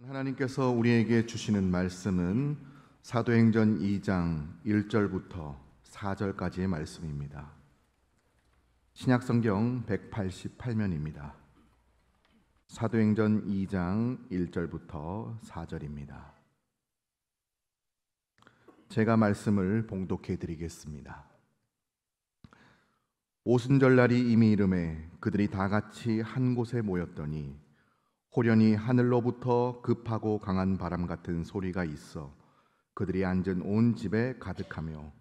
하나님께서 우리에게 주시는 말씀은 사도행전 2장 1절부터 4절까지의 말씀입니다. 신약성경 188면입니다. 사도행전 2장 1절부터 4절입니다. 제가 말씀을 봉독해 드리겠습니다. 오순절날이 이미 이르매 그들이 다 같이 한 곳에 모였더니 호련히 하늘로부터 급하고 강한 바람 같은 소리가 있어 그들이 앉은 온 집에 가득하며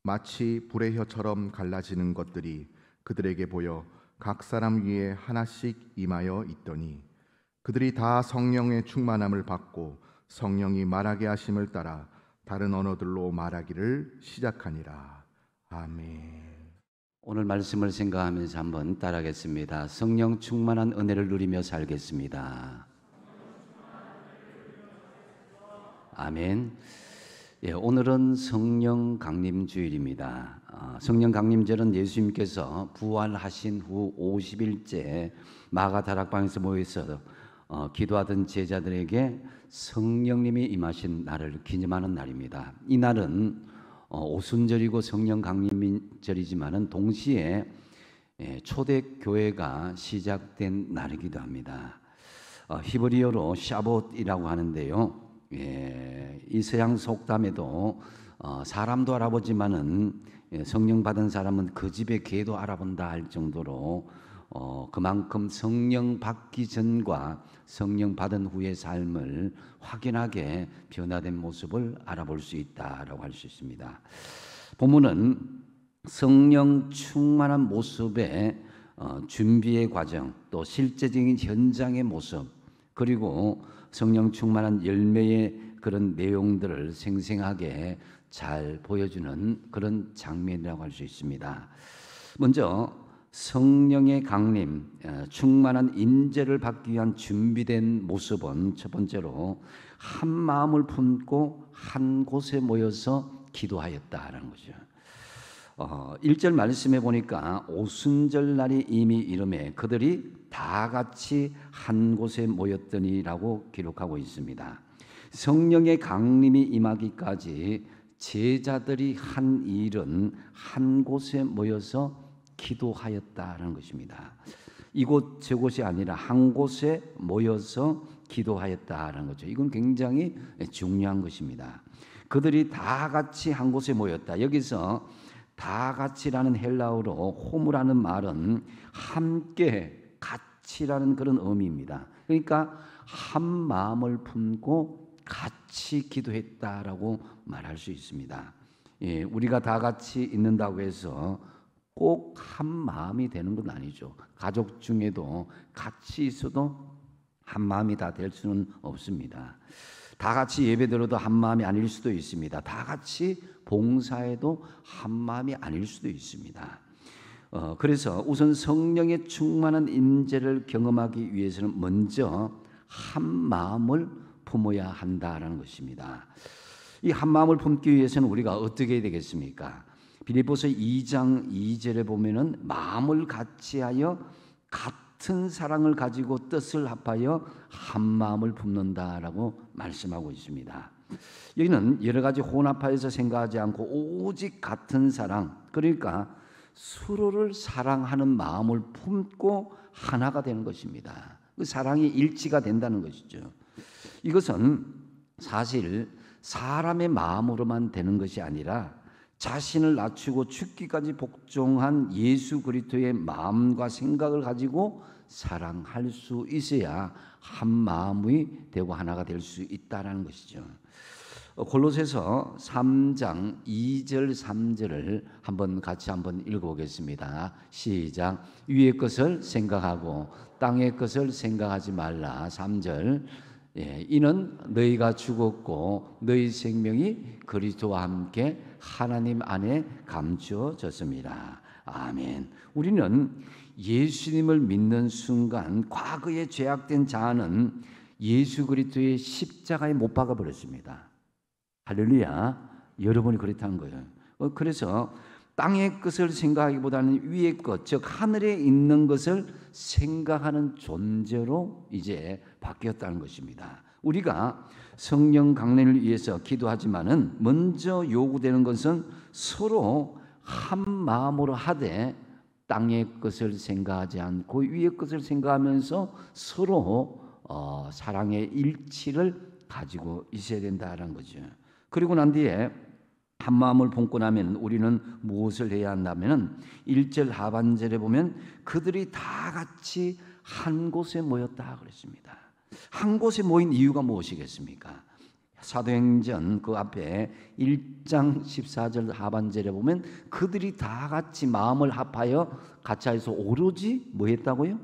마치 불의 혀처럼 갈라지는 것들이 그들에게 보여 각 사람 위에 하나씩 임하여 있더니 그들이 다 성령의 충만함을 받고 성령이 말하게 하심을 따라 다른 언어들로 말하기를 시작하니라. 아멘. 오늘 말씀을 생각하면서 한번 따라하겠습니다. 성령 충만한 은혜를 누리며 살겠습니다. 아멘. 오늘은 성령 강림 주일입니다. 성령 강림절은 예수님께서 부활하신 후 50일째 마가 다락방에서 모여서 기도하던 제자들에게 성령님이 임하신 날을 기념하는 날입니다. 이 날은 오순절이고 성령 강림절이지만은 동시에 초대교회가 시작된 날이기도 합니다. 히브리어로 샤봇이라고 하는데요. 이 서양 속담에도 사람도 알아보지만은 성령 받은 사람은 그 집의 개도 알아본다 할 정도로 그만큼 성령 받기 전과 성령 받은 후의 삶을 확연하게 변화된 모습을 알아볼 수 있다라고 할 수 있습니다. 본문은 성령 충만한 모습의 준비의 과정, 또 실제적인 현장의 모습, 그리고 성령 충만한 열매의 그런 내용들을 생생하게 잘 보여주는 그런 장면이라고 할 수 있습니다. 먼저 성령의 강림, 충만한 인재를 받기 위한 준비된 모습은 첫 번째로 한 마음을 품고 한 곳에 모여서 기도하였다라는 거죠. 1절 말씀해 보니까 오순절 날이 이미 이르매 그들이 다 같이 한 곳에 모였더니라고 기록하고 있습니다. 성령의 강림이 임하기까지 제자들이 한 일은 한 곳에 모여서 기도하였다라는 것입니다. 이곳 저곳이 아니라 한 곳에 모여서 기도하였다라는 거죠. 이건 굉장히 중요한 것입니다. 그들이 다 같이 한 곳에 모였다. 여기서 다 같이라는 헬라어로 호무라는 말은 함께 같이라는 그런 의미입니다. 그러니까 한 마음을 품고 같이 기도했다라고 말할 수 있습니다. 우리가 다 같이 있는다고 해서 꼭 한 마음이 되는 건 아니죠. 가족 중에도 같이 있어도 한 마음이 다 될 수는 없습니다. 다 같이 예배드려도 한 마음이 아닐 수도 있습니다. 다 같이 봉사해도 한 마음이 아닐 수도 있습니다. 그래서 우선 성령의 충만한 임재를 경험하기 위해서는 먼저 한 마음을 품어야 한다라는 것입니다. 이 한 마음을 품기 위해서는 우리가 어떻게 해야 되겠습니까? 빌립보서 2장 2절에 보면은 마음을 같이하여 같은 사랑을 가지고 뜻을 합하여 한 마음을 품는다라고 말씀하고 있습니다. 여기는 여러 가지 혼합하여서 생각하지 않고 오직 같은 사랑, 그러니까 서로를 사랑하는 마음을 품고 하나가 되는 것입니다. 그 사랑이 일치가 된다는 것이죠. 이것은 사실 사람의 마음으로만 되는 것이 아니라 자신을 낮추고 죽기까지 복종한 예수 그리스도의 마음과 생각을 가지고 사랑할 수 있어야 한 마음이 되고 하나가 될 수 있다는 것이죠. 골로새서 3장 2절 3절을 같이 한번 읽어보겠습니다. 시작. 위의 것을 생각하고 땅의 것을 생각하지 말라. 3절. 이는 너희가 죽었고 너희 생명이 그리스도와 함께 하나님 안에 감추어졌습니다. 아멘. 우리는 예수님을 믿는 순간 과거에 죄악된 자는 예수 그리스도의 십자가에 못 박아 버렸습니다. 할렐루야. 여러분이 그렇다는 거예요. 그래서 땅의 것을 생각하기보다는 위의 것, 즉 하늘에 있는 것을 생각하는 존재로 이제 바뀌었다는 것입니다. 우리가 성령 강림을 위해서 기도하지만은 먼저 요구되는 것은 서로 한 마음으로 하되 땅의 것을 생각하지 않고 위의 것을 생각하면서 서로 사랑의 일치를 가지고 있어야 된다는 거죠. 그리고 난 뒤에 한 마음을 품고 나면 우리는 무엇을 해야 한다면은 1절 하반절에 보면 그들이 다 같이 한 곳에 모였다 그랬습니다. 한 곳에 모인 이유가 무엇이겠습니까? 사도행전 그 앞에 1장 14절 하반절에 보면 그들이 다 같이 마음을 합하여 같이 해서 오로지 뭐 했다고요?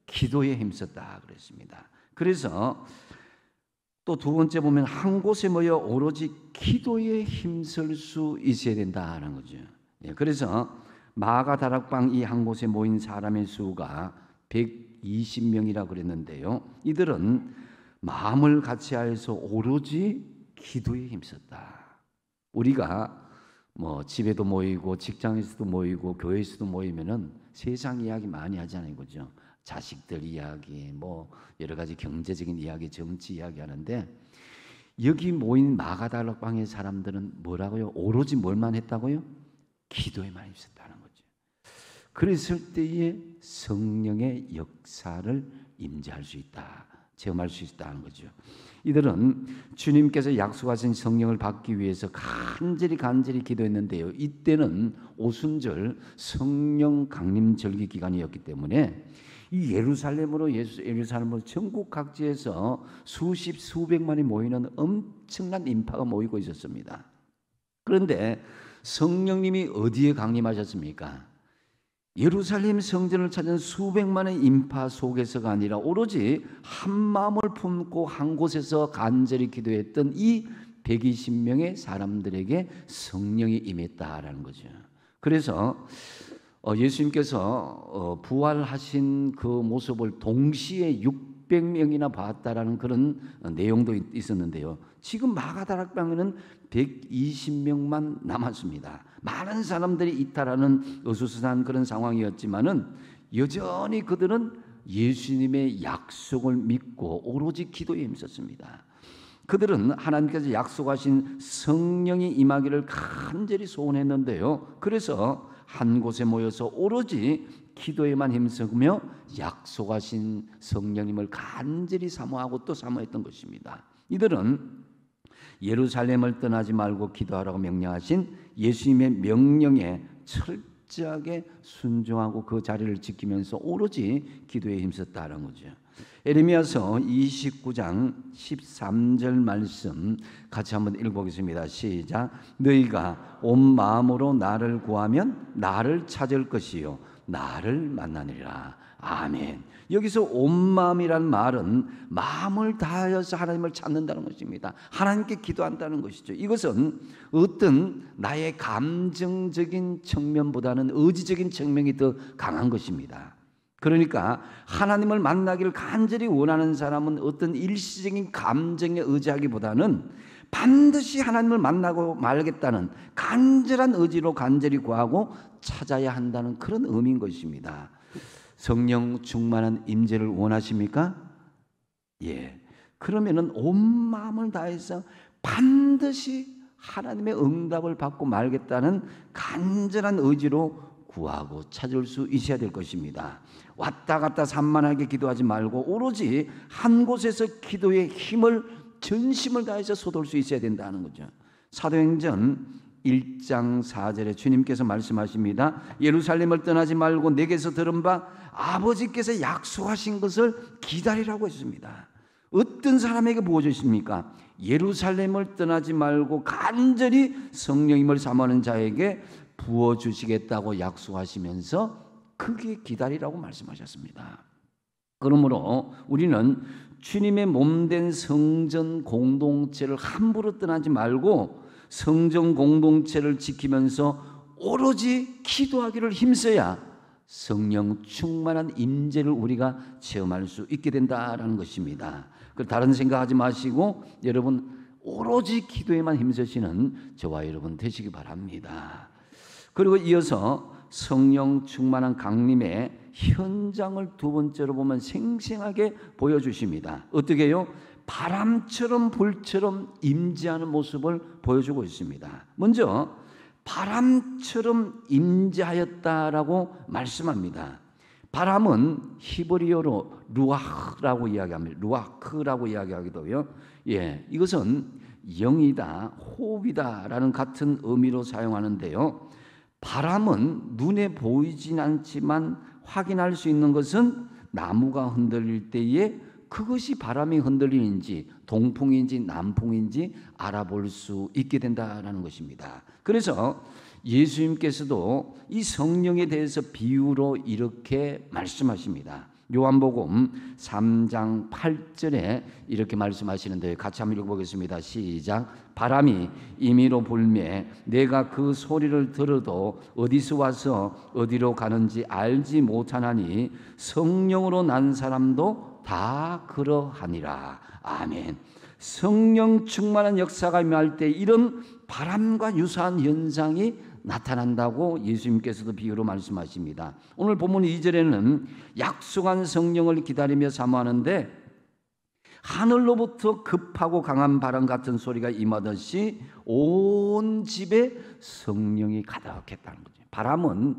기도에 힘썼다 그랬습니다. 그래서 또 두 번째 보면 한 곳에 모여 오로지 기도에 힘쓸 수 있어야 된다는 거죠. 그래서 마가 다락방 이 한 곳에 모인 사람의 수가 120명이라 그랬는데요. 이들은 마음을 같이 하여서 오로지 기도에 힘썼다. 우리가 뭐 집에도 모이고 직장에서도 모이고 교회에서도 모이면은 세상 이야기 많이 하잖아요, 그죠? 자식들 이야기, 뭐 여러 가지 경제적인 이야기, 정치 이야기 하는데 여기 모인 마가다락방의 사람들은 뭐라고요? 오로지 뭘만 했다고요? 기도에만 힘썼다는 거죠. 그랬을 때에 성령의 역사를 임재할 수 있다, 체험할 수 있다는 거죠. 이들은 주님께서 약속하신 성령을 받기 위해서 간절히 기도했는데요. 이때는 오순절 성령 강림 절기 기간이었기 때문에 이 예루살렘으로 전국 각지에서 수십 수백만이 모이는 엄청난 인파가 모이고 있었습니다. 그런데 성령님이 어디에 강림하셨습니까? 예루살렘 성전을 찾은 수백만의 인파 속에서가 아니라 오로지 한 마음을 품고 한 곳에서 간절히 기도했던 이 120명의 사람들에게 성령이 임했다라는 거죠. 그래서 예수님께서 부활하신 그 모습을 동시에 600명이나 봤다라는 그런 내용도 있었는데요. 지금 마가다락방에는 120명만 남았습니다. 많은 사람들이 이탈하는 어수선한 그런 상황이었지만은 여전히 그들은 예수님의 약속을 믿고 오로지 기도에 힘썼습니다. 그들은 하나님께서 약속하신 성령이 임하기를 간절히 소원했는데요. 그래서 한 곳에 모여서 오로지 기도에만 힘쓰며 약속하신 성령님을 간절히 사모하고 또 사모했던 것입니다. 이들은 예루살렘을 떠나지 말고 기도하라고 명령하신 예수님의 명령에 철저하게 순종하고 그 자리를 지키면서 오로지 기도에 힘썼다는 거죠. 에레미야서 29장 13절 말씀 같이 한번 읽어보겠습니다. 시작. 너희가 온 마음으로 나를 구하면 나를 찾을 것이요 나를 만나느리라. 아멘. 여기서 온 마음이란 말은 마음을 다하여서 하나님을 찾는다는 것입니다. 하나님께 기도한다는 것이죠. 이것은 어떤 나의 감정적인 측면보다는 의지적인 측면이 더 강한 것입니다. 그러니까 하나님을 만나기를 간절히 원하는 사람은 어떤 일시적인 감정에 의지하기보다는 반드시 하나님을 만나고 말겠다는 간절한 의지로 간절히 구하고 찾아야 한다는 그런 의미인 것입니다. 성령 충만한 임재를 원하십니까? 예. 그러면은 온 마음을 다해서 반드시 하나님의 응답을 받고 말겠다는 간절한 의지로 구하고 찾을 수 있어야 될 것입니다. 왔다 갔다 산만하게 기도하지 말고 오로지 한 곳에서 기도의 힘을 전심을 다해서 쏟을 수 있어야 된다는 거죠. 사도행전 1장 4절에 주님께서 말씀하십니다. 예루살렘을 떠나지 말고 내게서 들은 바 아버지께서 약속하신 것을 기다리라고 했습니다. 어떤 사람에게 부어주십니까? 예루살렘을 떠나지 말고 간절히 성령님을 사모하는 자에게 부어주시겠다고 약속하시면서 크게 기다리라고 말씀하셨습니다. 그러므로 우리는 주님의 몸된 성전 공동체를 함부로 떠나지 말고 성전 공동체를 지키면서 오로지 기도하기를 힘써야 성령 충만한 임재를 우리가 체험할 수 있게 된다라는 것입니다. 다른 생각하지 마시고 여러분 오로지 기도에만 힘쓰시는 저와 여러분 되시기 바랍니다. 그리고 이어서 성령 충만한 강림의 현장을 두 번째로 보면 생생하게 보여주십니다. 어떻게 해요? 바람처럼 불처럼 임재하는 모습을 보여주고 있습니다. 먼저 바람처럼 임재하였다라고 말씀합니다. 바람은 히브리어로 루아흐라고 이야기합니다. 루아크라고 이야기하기도요. 이것은 영이다, 호흡이다라는 같은 의미로 사용하는데요. 바람은 눈에 보이진 않지만 확인할 수 있는 것은 나무가 흔들릴 때에 그것이 바람이 흔들리는지 동풍인지 남풍인지 알아볼 수 있게 된다는 것입니다. 그래서 예수님께서도 이 성령에 대해서 비유로 이렇게 말씀하십니다. 요한복음 3장 8절에 이렇게 말씀하시는데 같이 한번 읽어보겠습니다. 시작. 바람이 임의로 불매 내가 그 소리를 들어도 어디서 와서 어디로 가는지 알지 못하나니 성령으로 난 사람도 다 그러하니라. 아멘. 성령 충만한 역사가 임할 때 이런 바람과 유사한 현상이 나타난다고 예수님께서도 비유로 말씀하십니다. 오늘 본문 2절에는 약속한 성령을 기다리며 사모하는데 하늘로부터 급하고 강한 바람 같은 소리가 임하듯이 온 집에 성령이 가득했다는 거죠. 바람은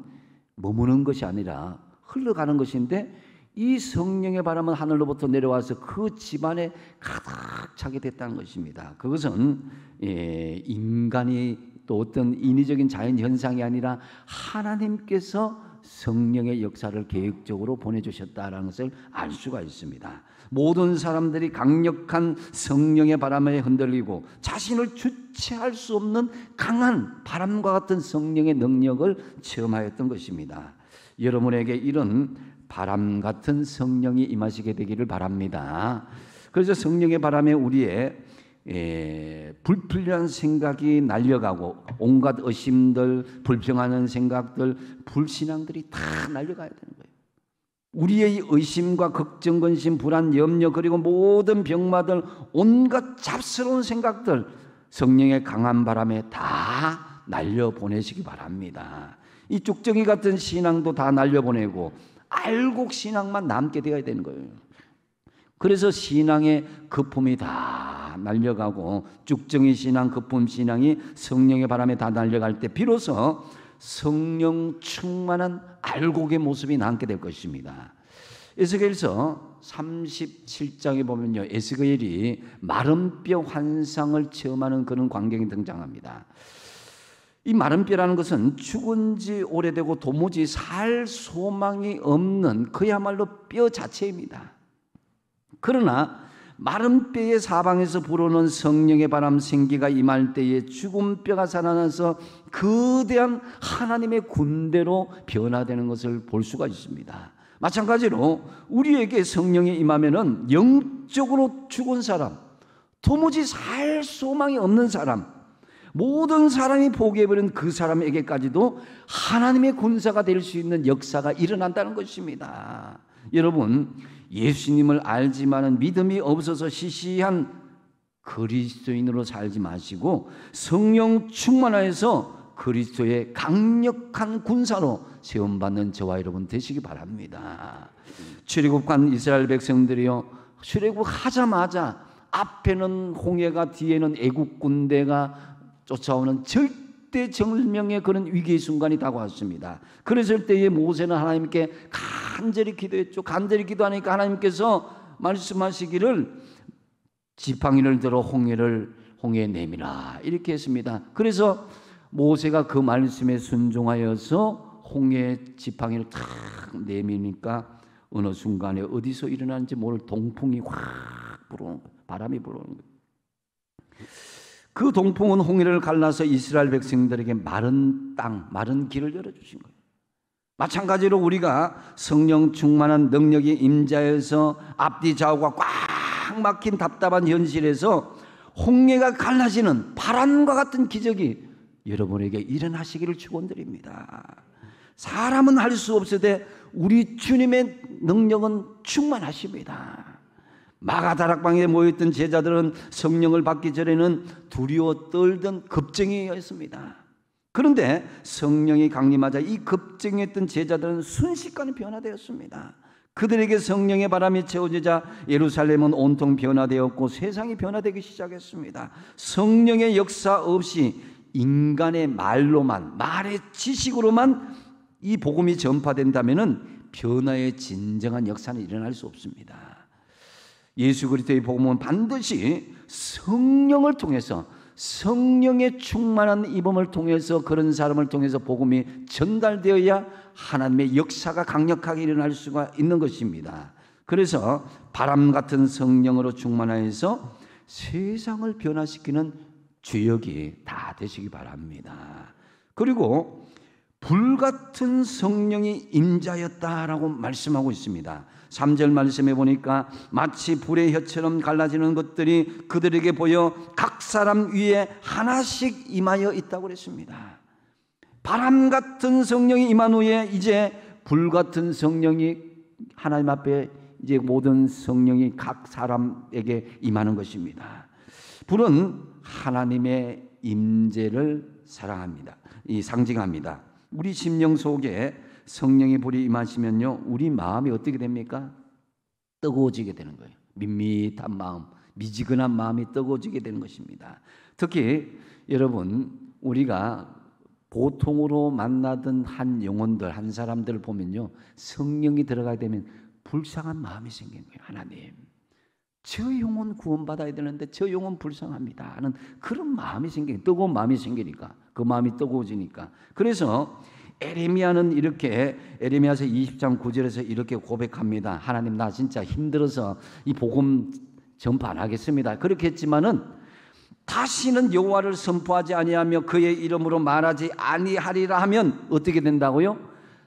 머무는 것이 아니라 흘러가는 것인데 이 성령의 바람은 하늘로부터 내려와서 그 집안에 가득 차게 됐다는 것입니다. 그것은 인간이 또 어떤 인위적인 자연 현상이 아니라 하나님께서 성령의 역사를 계획적으로 보내주셨다는 것을 알 수가 있습니다. 모든 사람들이 강력한 성령의 바람에 흔들리고 자신을 주체할 수 없는 강한 바람과 같은 성령의 능력을 체험하였던 것입니다. 여러분에게 이런 바람 같은 성령이 임하시게 되기를 바랍니다. 그래서 성령의 바람에 우리의 불필요한 생각이 날려가고 온갖 의심들, 불평하는 생각들, 불신앙들이 다 날려가야 되는 거예요. 우리의 의심과 걱정, 근심, 불안, 염려 그리고 모든 병마들 온갖 잡스러운 생각들 성령의 강한 바람에 다 날려보내시기 바랍니다. 이 쭉정이 같은 신앙도 다 날려보내고 알곡 신앙만 남게 되어야 되는 거예요. 그래서 신앙의 거품이 다 날려가고 쭉정이 신앙, 거품 신앙이 성령의 바람에 다 날려갈 때 비로소 성령 충만한 알곡의 모습이 남게 될 것입니다. 에스겔서 37장에 보면요, 에스겔이 마른 뼈 환상을 체험하는 그런 광경이 등장합니다. 이 마른 뼈라는 것은 죽은 지 오래되고 도무지 살 소망이 없는 그야말로 뼈 자체입니다. 그러나 마른 뼈의 사방에서 불어오는 성령의 바람 생기가 임할 때에 죽은 뼈가 살아나서 거대한 하나님의 군대로 변화되는 것을 볼 수가 있습니다. 마찬가지로 우리에게 성령이 임하면은 영적으로 죽은 사람, 도무지 살 소망이 없는 사람, 모든 사람이 포기해버린 그 사람에게까지도 하나님의 군사가 될 수 있는 역사가 일어난다는 것입니다. 여러분, 예수님을 알지만은 믿음이 없어서 시시한 그리스도인으로 살지 마시고 성령 충만하여서 그리스도의 강력한 군사로 세움받는 저와 여러분 되시기 바랍니다. 출애굽한 이스라엘 백성들이요, 출애굽하자마자 앞에는 홍해가 뒤에는 애국 군대가 쫓아오는 절대절명의 그런 위기의 순간이 다가왔습니다. 그랬을 때에 모세는 하나님께 간절히 기도했죠. 간절히 기도하니까 하나님께서 말씀하시기를 지팡이를 들어 홍해에 내미라 이렇게 했습니다. 그래서 모세가 그 말씀에 순종하여서 홍해 지팡이를 탁 내미니까 어느 순간에 어디서 일어나는지 모를 동풍이 확 불어오는 거예요. 바람이 불어오는 거예요. 그 동풍은 홍해를 갈라서 이스라엘 백성들에게 마른 땅, 마른 길을 열어주신 거예요. 마찬가지로 우리가 성령 충만한 능력이 임자해서 앞뒤 좌우가 꽉 막힌 답답한 현실에서 홍해가 갈라지는 바람과 같은 기적이 여러분에게 일어나시기를 축원드립니다. 사람은 할 수 없으되 우리 주님의 능력은 충만하십니다. 마가다락방에 모였던 제자들은 성령을 받기 전에는 두려워 떨던 겁쟁이였습니다. 그런데 성령이 강림하자 이 겁쟁이였던 제자들은 순식간에 변화되었습니다. 그들에게 성령의 바람이 채워지자 예루살렘은 온통 변화되었고 세상이 변화되기 시작했습니다. 성령의 역사 없이 인간의 말로만, 말의 지식으로만 이 복음이 전파된다면은 변화의 진정한 역사는 일어날 수 없습니다. 예수 그리스도의 복음은 반드시 성령을 통해서, 성령의 충만한 임함을 통해서, 그런 사람을 통해서 복음이 전달되어야 하나님의 역사가 강력하게 일어날 수가 있는 것입니다. 그래서 바람 같은 성령으로 충만하여서 세상을 변화시키는 주역이 다 되시기 바랍니다. 그리고 불같은 성령이 임자였다라고 말씀하고 있습니다. 3절 말씀해 보니까 마치 불의 혀처럼 갈라지는 것들이 그들에게 보여 각 사람 위에 하나씩 임하여 있다고 그랬습니다. 바람 같은 성령이 임한 후에 이제 불 같은 성령이 하나님 앞에 이제 모든 성령이 각 사람에게 임하는 것입니다. 불은 하나님의 임재를 사랑합니다. 이 상징합니다. 우리 심령 속에 성령의 불이 임하시면요, 우리 마음이 어떻게 됩니까? 뜨거워지게 되는 거예요. 밋밋한 마음, 미지근한 마음이 뜨거워지게 되는 것입니다. 특히 여러분, 우리가 보통으로 만나던 한 영혼들, 한 사람들을 보면요, 성령이 들어가게 되면 불쌍한 마음이 생기는 거예요. 하나님, 저 영혼 구원받아야 되는데 저 영혼 불쌍합니다 하는 그런 마음이 생기니까, 뜨거운 마음이 생기니까, 그 마음이 뜨거워지니까. 그래서 에레미야는 이렇게, 에레미야서 20장 9절에서 이렇게 고백합니다. 하나님, 나 진짜 힘들어서 이 복음 전파 안 하겠습니다. 그렇게 했지만은 다시는 여호와를 선포하지 아니하며 그의 이름으로 말하지 아니하리라 하면 어떻게 된다고요?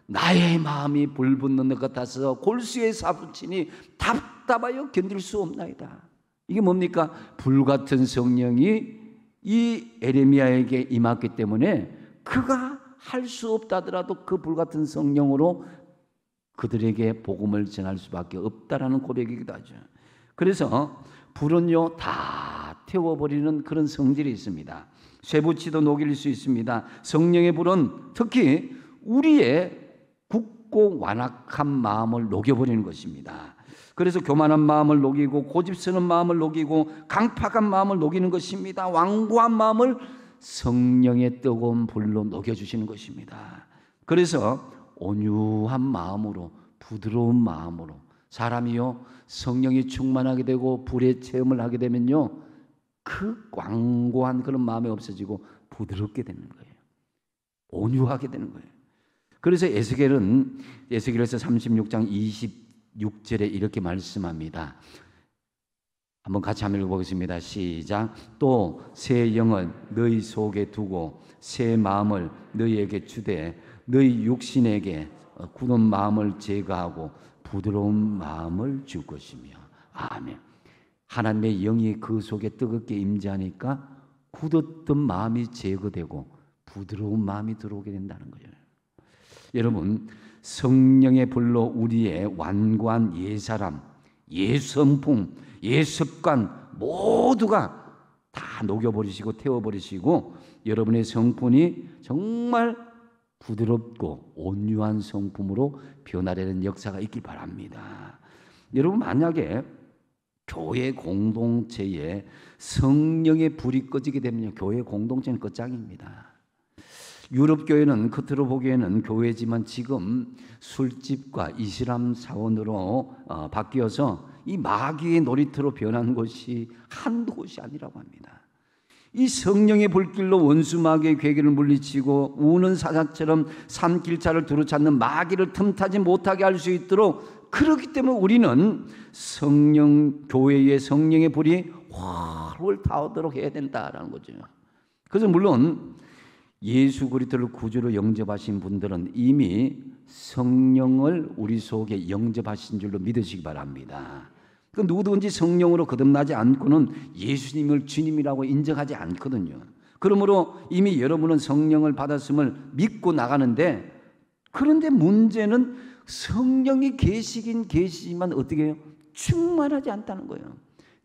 나의 마음이 불붙는 것 같아서 골수에 사부치니 답답하여 견딜 수 없나이다. 이게 뭡니까? 불같은 성령이 이 에레미야에게 임했기 때문에 그가 할 수 없다더라도 그 불같은 성령으로 그들에게 복음을 전할 수밖에 없다라는 고백이기도 하죠. 그래서 불은요, 다 태워버리는 그런 성질이 있습니다. 쇠붙이도 녹일 수 있습니다. 성령의 불은 특히 우리의 굳고 완악한 마음을 녹여버리는 것입니다. 그래서 교만한 마음을 녹이고 고집스러운 마음을 녹이고 강팍한 마음을 녹이는 것입니다. 완고한 마음을 성령의 뜨거운 불로 녹여주시는 것입니다. 그래서 온유한 마음으로, 부드러운 마음으로 사람이요, 성령이 충만하게 되고 불의 체험을 하게 되면요, 그 완고한 그런 마음이 없어지고 부드럽게 되는 거예요. 온유하게 되는 거예요. 그래서 에스겔은 에스겔에서 36장 26절에 이렇게 말씀합니다. 한번 같이 한번 읽어보겠습니다. 시작. 또 새 영을 너희 속에 두고 새 마음을 너희에게 주되 너희 육신에게 굳은 마음을 제거하고 부드러운 마음을 줄 것이며. 아멘. 하나님의 영이 그 속에 뜨겁게 임재하니까 굳었던 마음이 제거되고 부드러운 마음이 들어오게 된다는 거예요. 여러분, 성령의 불로 우리의 완고한 옛사람, 옛성품, 옛습관 모두가 다 녹여버리시고 태워버리시고 여러분의 성품이 정말 부드럽고 온유한 성품으로 변화되는 역사가 있길 바랍니다. 여러분, 만약에 교회 공동체에 성령의 불이 꺼지게 되면 교회 공동체는 끝장입니다. 유럽 교회는 겉으로 보기에는 교회지만 지금 술집과 이슬람 사원으로 바뀌어서 이 마귀의 놀이터로 변한 곳이 한두 곳이 아니라고 합니다. 이 성령의 불길로 원수 마귀의 괴계를 물리치고 우는 사자처럼 산길차를 두루찾는 마귀를 틈타지 못하게 할 수 있도록, 그렇기 때문에 우리는 성령, 교회의 성령의 불이 활활 타오도록 해야 된다라는 거죠. 그래서 물론 예수 그리스도를 구주로 영접하신 분들은 이미 성령을 우리 속에 영접하신 줄로 믿으시기 바랍니다. 그 누구든지 성령으로 거듭나지 않고는 예수님을 주님이라고 인정하지 않거든요. 그러므로 이미 여러분은 성령을 받았음을 믿고 나가는데, 그런데 문제는 성령이 계시긴 계시지만 어떻게 해요? 충만하지 않다는 거예요.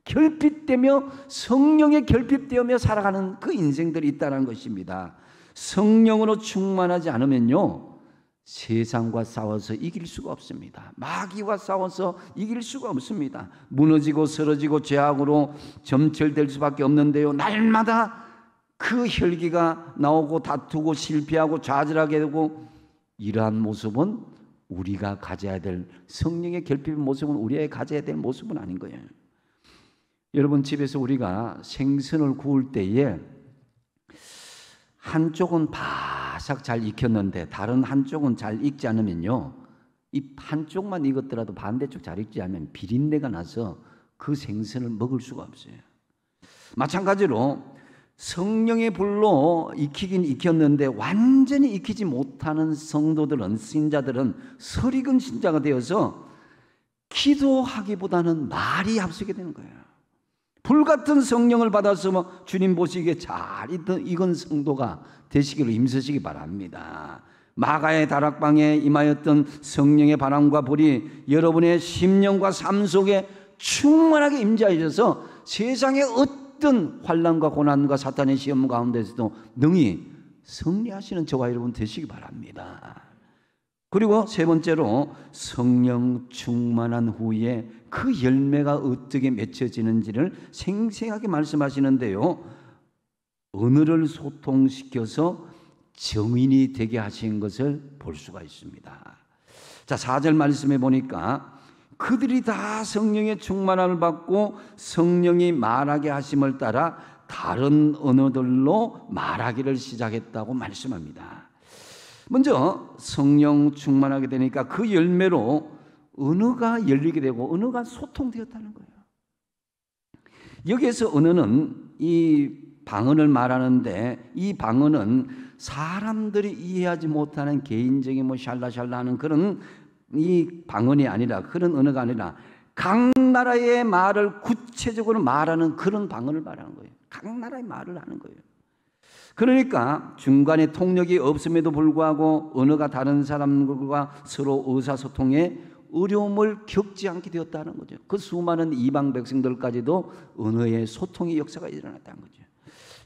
결핍되며 성령에 결핍되며 살아가는 그 인생들이 있다는 것입니다. 성령으로 충만하지 않으면요, 세상과 싸워서 이길 수가 없습니다. 마귀와 싸워서 이길 수가 없습니다. 무너지고 쓰러지고 죄악으로 점철될 수밖에 없는데요, 날마다 그 혈기가 나오고 다투고 실패하고 좌절하게 되고, 이러한 모습은 우리가 가져야 될, 성령의 결핍의 모습은 우리가 가져야 될 모습은 아닌 거예요. 여러분, 집에서 우리가 생선을 구울 때에 한쪽은 바삭 잘 익혔는데 다른 한쪽은 잘 익지 않으면요, 이 한쪽만 익었더라도 반대쪽 잘 익지 않으면 비린내가 나서 그 생선을 먹을 수가 없어요. 마찬가지로 성령의 불로 익히긴 익혔는데 완전히 익히지 못하는 성도들은, 신자들은 설익은 신자가 되어서 기도하기보다는 말이 앞서게 되는 거예요. 불같은 성령을 받아서 주님 보시기에 잘 익은 성도가 되시기를 힘쓰시기 바랍니다. 마가의 다락방에 임하였던 성령의 바람과 불이 여러분의 심령과 삶 속에 충만하게 임재하셔서 세상의 어떤 환난과 고난과 사탄의 시험 가운데서도 능히 승리하시는 저와 여러분 되시기 바랍니다. 그리고 세 번째로, 성령 충만한 후에 그 열매가 어떻게 맺혀지는지를 생생하게 말씀하시는데요, 언어를 소통시켜서 정인이 되게 하신 것을 볼 수가 있습니다. 자, 4절 말씀해 보니까 그들이 다 성령의 충만함을 받고 성령이 말하게 하심을 따라 다른 언어들로 말하기를 시작했다고 말씀합니다. 먼저 성령 충만하게 되니까 그 열매로 언어가 열리게 되고 언어가 소통되었다는 거예요. 여기에서 언어는 이 방언을 말하는데, 이 방언은 사람들이 이해하지 못하는 개인적인 샬라샬라 하는 그런 이 방언이 아니라, 그런 언어가 아니라 각 나라의 말을 구체적으로 말하는 그런 방언을 말하는 거예요. 각 나라의 말을 하는 거예요. 그러니까 중간에 통역이 없음에도 불구하고 언어가 다른 사람들과 서로 의사소통에 어려움을 겪지 않게 되었다는 거죠. 그 수많은 이방 백성들까지도 언어의 소통의 역사가 일어났다는 거죠.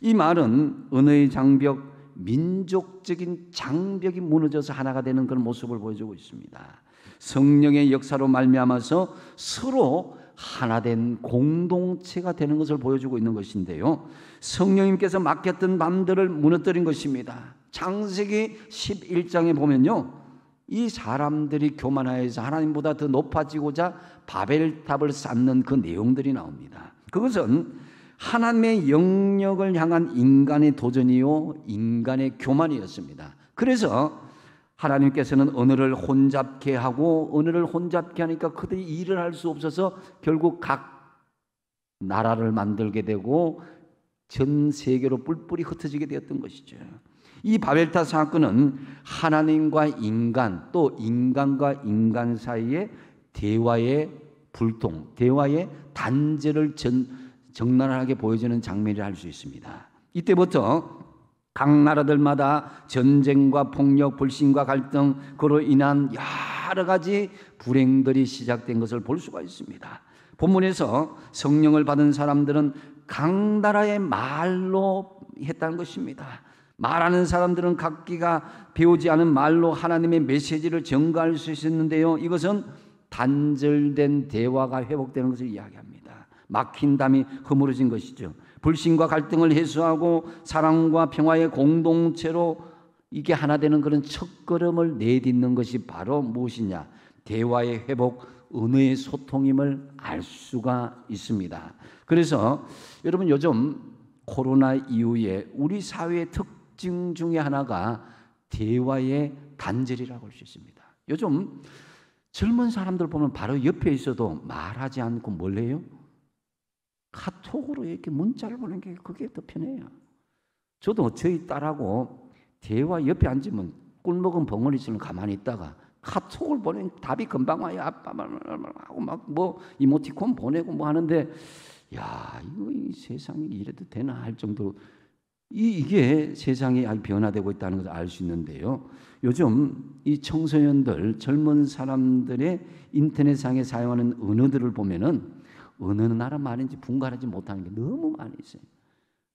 이 말은 언어의 장벽, 민족적인 장벽이 무너져서 하나가 되는 그런 모습을 보여주고 있습니다. 성령의 역사로 말미암아서 서로 하나된 공동체가 되는 것을 보여주고 있는 것인데요, 성령님께서 맡겼던 밤들을 무너뜨린 것입니다. 창세기 11장에 보면요, 이 사람들이 교만하여서 하나님보다 더 높아지고자 바벨탑을 쌓는 그 내용들이 나옵니다. 그것은 하나님의 영역을 향한 인간의 도전이요, 인간의 교만이었습니다. 그래서 하나님께서는 언어를 혼잡케 하고, 언어를 혼잡케 하니까 그들이 일을 할 수 없어서 결국 각 나라를 만들게 되고 전 세계로 뿔뿔이 흩어지게 되었던 것이죠. 이 바벨탑 사건은 하나님과 인간, 또 인간과 인간 사이의 대화의 불통, 대화의 단절을 적나라하게 보여주는 장면이라 할 수 있습니다. 이때부터 각 나라들마다 전쟁과 폭력, 불신과 갈등, 그로 인한 여러 가지 불행들이 시작된 것을 볼 수가 있습니다. 본문에서 성령을 받은 사람들은 각 나라의 말로 했다는 것입니다. 말하는 사람들은 각기가 배우지 않은 말로 하나님의 메시지를 전가할 수 있었는데요, 이것은 단절된 대화가 회복되는 것을 이야기합니다. 막힌 담이 허물어진 것이죠. 불신과 갈등을 해소하고 사랑과 평화의 공동체로 이게 하나 되는 그런 첫걸음을 내딛는 것이 바로 무엇이냐? 대화의 회복, 언어의 소통임을 알 수가 있습니다. 그래서 여러분, 요즘 코로나 이후에 우리 사회의 특징 중에 하나가 대화의 단절이라고 할 수 있습니다. 요즘 젊은 사람들 보면 바로 옆에 있어도 말하지 않고 뭘 해요? 카톡으로 이렇게 문자를 보내는 게 그게 더 편해요. 저도 저희 딸하고 대화 옆에 앉으면 꿀먹은 벙어리처럼 가만히 있다가 카톡을 보내면 답이 금방 와요. 아빠 하고 막 뭐 이모티콘 보내고 뭐 하는데, 야, 이거 이 세상이 이래도 되나 할 정도로 이게 세상이 변화되고 있다는 것을 알 수 있는데요, 요즘 이 청소년들, 젊은 사람들의 인터넷상에 사용하는 언어들을 보면은 어느 나라 말인지 분간하지 못하는 게 너무 많이 있어요.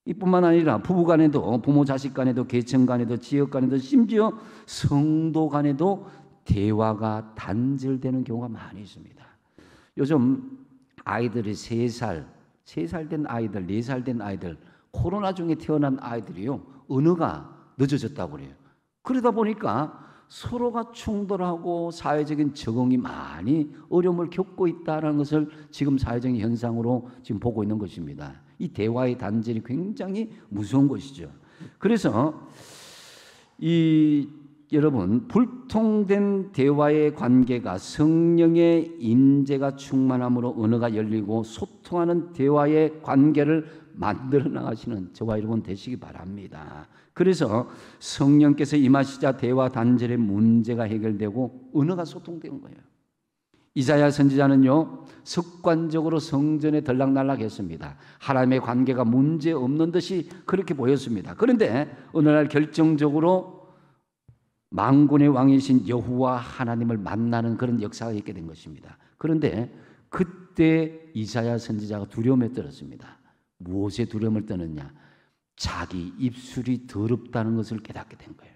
이뿐만 아니라 부부 간에도, 부모 자식 간에도, 계층 간에도, 지역 간에도, 심지어 성도 간에도 대화가 단절되는 경우가 많이 있습니다. 요즘 아이들이 3살 된 아이들, 4살 된 아이들, 코로나 중에 태어난 아이들이요, 언어가 늦어졌다고 그래요. 그러다 보니까 서로가 충돌하고 사회적인 적응이 많이 어려움을 겪고 있다는 것을 지금 사회적인 현상으로 지금 보고 있는 것입니다. 이 대화의 단절이 굉장히 무서운 것이죠. 그래서 여러분, 불통된 대화의 관계가 성령의 임재가 충만함으로 언어가 열리고 소통하는 대화의 관계를 만들어 나가시는 저와 여러분 되시기 바랍니다. 그래서 성령께서 임하시자 대화 단절의 문제가 해결되고 언어가 소통된 거예요. 이사야 선지자는요, 습관적으로 성전에 들락날락했습니다. 하나님의 관계가 문제 없는 듯이 그렇게 보였습니다. 그런데 어느 날 결정적으로 만군의 왕이신 여호와 하나님을 만나는 그런 역사가 있게 된 것입니다. 그런데 그때 이사야 선지자가 두려움에 떨었습니다. 무엇에 두려움을 떠느냐? 자기 입술이 더럽다는 것을 깨닫게 된 거예요.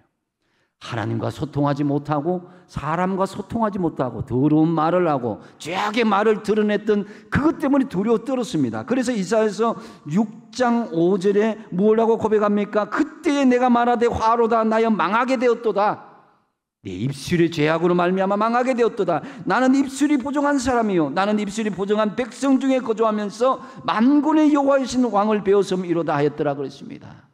하나님과 소통하지 못하고 사람과 소통하지 못하고 더러운 말을 하고 죄악의 말을 드러냈던 그것 때문에 두려워 떨었습니다. 그래서 이사야서 6장 5절에 무엇라고 고백합니까? 그때에 내가 말하되 화로다 나여 망하게 되었도다. 내 입술의 죄악으로 말미암아 망하게 되었도다. 나는 입술이 보정한 사람이요 나는 입술이 보정한 백성 중에 거주하면서 만군의 여호와이신 왕을 배웠음이로다 하였더라 그랬습니다.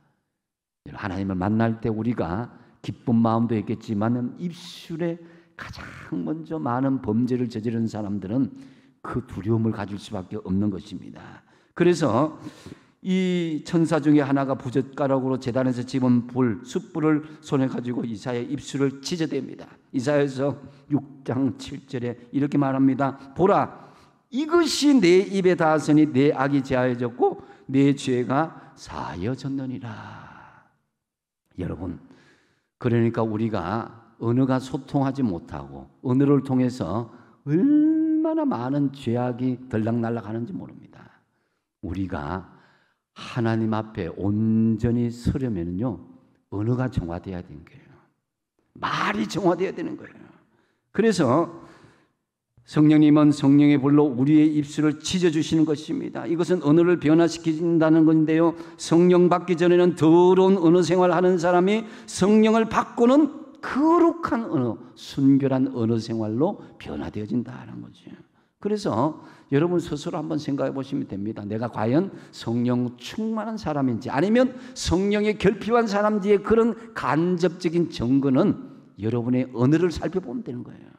하나님을 만날 때 우리가 기쁜 마음도 있겠지만 입술에 가장 먼저 많은 범죄를 저지른 사람들은 그 두려움을 가질 수밖에 없는 것입니다. 그래서 이 천사 중에 하나가 부젓가락으로 제단에서 집은 숯불을 손에 가지고 이사야의 입술을 찢어댑니다. 이사야서 6장 7절에 이렇게 말합니다. 보라, 이것이 내 입에 닿았으니 내 악이 제하여졌고 내 죄가 사하여졌느니라. 여러분, 그러니까 우리가 언어가 소통하지 못하고 언어를 통해서 얼마나 많은 죄악이 들락날락하는지 모릅니다. 우리가 하나님 앞에 온전히 서려면요, 언어가 정화되어야 되는 거예요. 말이 정화되어야 되는 거예요. 그래서 성령님은 성령의 불로 우리의 입술을 찢어주시는 것입니다. 이것은 언어를 변화시킨다는 건데요, 성령 받기 전에는 더러운 언어 생활하는 사람이 성령을 받고는 거룩한 언어, 순결한 언어 생활로 변화되어진다는 거죠. 그래서 여러분 스스로 한번 생각해 보시면 됩니다. 내가 과연 성령 충만한 사람인지 아니면 성령에 결핍한 사람인지의 그런 간접적인 증거는 여러분의 언어를 살펴보면 되는 거예요.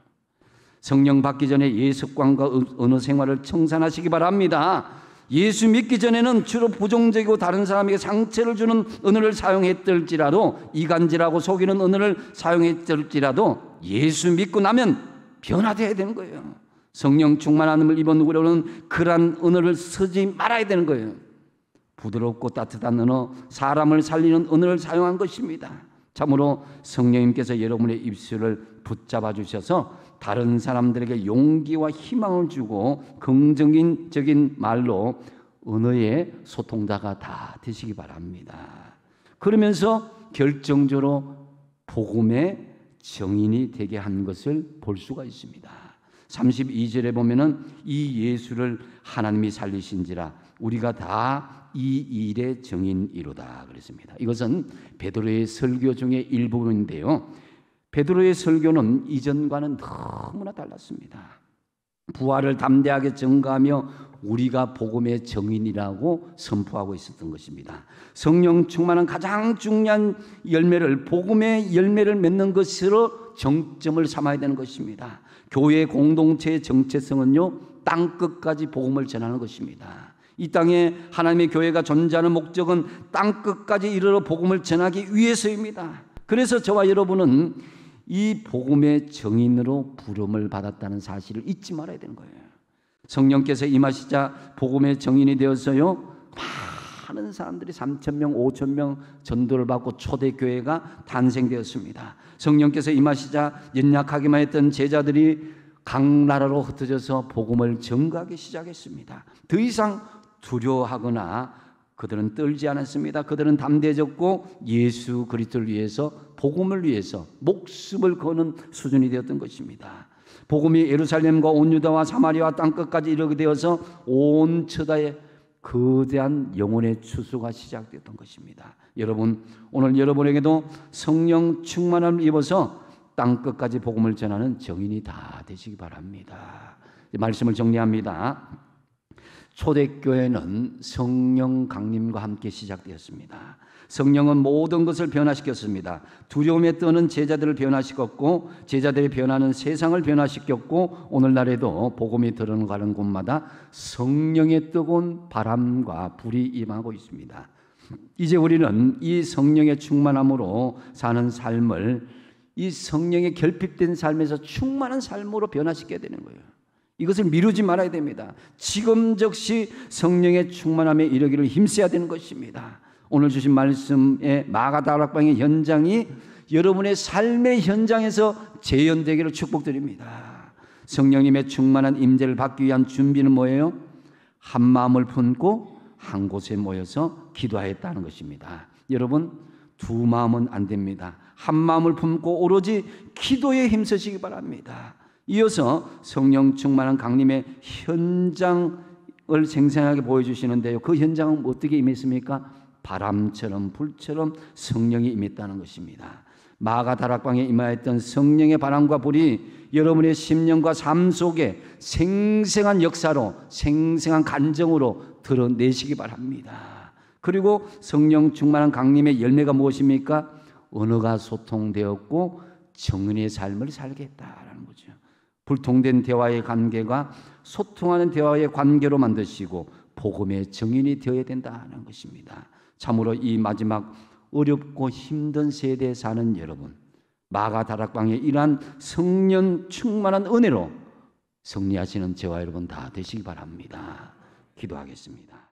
성령 받기 전에 예습관과 언어 생활을 청산하시기 바랍니다. 예수 믿기 전에는 주로 부정적이고 다른 사람에게 상처를 주는 언어를 사용했을지라도, 이간질하고 속이는 언어를 사용했을지라도 예수 믿고 나면 변화되어야 되는 거예요. 성령 충만함을 입은 우리는 그러한 언어를 쓰지 말아야 되는 거예요. 부드럽고 따뜻한 언어, 사람을 살리는 언어를 사용한 것입니다. 참으로 성령님께서 여러분의 입술을 붙잡아 주셔서 다른 사람들에게 용기와 희망을 주고 긍정적인 말로 언어의 소통자가 다 되시기 바랍니다. 그러면서 결정적으로 복음의 정인이 되게 한 것을 볼 수가 있습니다. 32절에 보면은 이 예수를 하나님이 살리신지라 우리가 다 이 일의 정인이로다 그랬습니다. 이것은 베드로의 설교 중에 일부분인데요, 베드로의 설교는 이전과는 너무나 달랐습니다. 부활을 담대하게 증거하며 우리가 복음의 정인이라고 선포하고 있었던 것입니다. 성령 충만한 가장 중요한 열매를, 복음의 열매를 맺는 것으로 정점을 삼아야 되는 것입니다. 교회 공동체의 정체성은요, 땅끝까지 복음을 전하는 것입니다. 이 땅에 하나님의 교회가 존재하는 목적은 땅끝까지 이르러 복음을 전하기 위해서입니다. 그래서 저와 여러분은 이 복음의 정인으로 부름을 받았다는 사실을 잊지 말아야 되는 거예요. 성령께서 임하시자 복음의 정인이 되어서요, 많은 사람들이 3,000명, 5,000명 전도를 받고 초대교회가 탄생되었습니다. 성령께서 임하시자 연약하기만 했던 제자들이 각 나라로 흩어져서 복음을 전가하기 시작했습니다. 더 이상 두려워하거나 그들은 떨지 않았습니다. 그들은 담대해졌고 예수 그리스도를 위해서, 복음을 위해서 목숨을 거는 수준이 되었던 것입니다. 복음이 예루살렘과 온 유다와 사마리아와 땅끝까지 이르게 되어서 온 처다에 거대한 영혼의 추수가 시작되었던 것입니다. 여러분, 오늘 여러분에게도 성령 충만함을 입어서 땅끝까지 복음을 전하는 정인이 다 되시기 바랍니다. 말씀을 정리합니다. 초대교회는 성령 강림과 함께 시작되었습니다. 성령은 모든 것을 변화시켰습니다. 두려움에 떠는 제자들을 변화시켰고, 제자들이 변하는 세상을 변화시켰고, 오늘날에도 복음이 들어가는 곳마다 성령의 뜨거운 바람과 불이 임하고 있습니다. 이제 우리는 이 성령의 충만함으로 사는 삶을, 이 성령의 결핍된 삶에서 충만한 삶으로 변화시켜야 되는 거예요. 이것을 미루지 말아야 됩니다. 지금 즉시 성령의 충만함에 이르기를 힘써야 되는 것입니다. 오늘 주신 말씀의 마가다락방의 현장이 여러분의 삶의 현장에서 재현되기를 축복드립니다. 성령님의 충만한 임재를 받기 위한 준비는 뭐예요? 한 마음을 품고 한 곳에 모여서 기도하였다는 것입니다. 여러분, 두 마음은 안 됩니다. 한 마음을 품고 오로지 기도에 힘쓰시기 바랍니다. 이어서 성령 충만한 강림의 현장을 생생하게 보여주시는데요. 그 현장은 어떻게 임했습니까? 바람처럼 불처럼 성령이 임했다는 것입니다. 마가 다락방에 임하였던 성령의 바람과 불이 여러분의 심령과 삶 속에 생생한 역사로, 생생한 간정으로 드러내시기 바랍니다. 그리고 성령 충만한 강림의 열매가 무엇입니까? 언어가 소통되었고 정은의 삶을 살겠다라는 거죠. 불통된 대화의 관계가 소통하는 대화의 관계로 만드시고 복음의 증인이 되어야 된다는 것입니다. 참으로 이 마지막 어렵고 힘든 세대에 사는 여러분, 마가 다락방에 이러한 성령 충만한 은혜로 승리하시는 저와 여러분 다 되시기 바랍니다. 기도하겠습니다.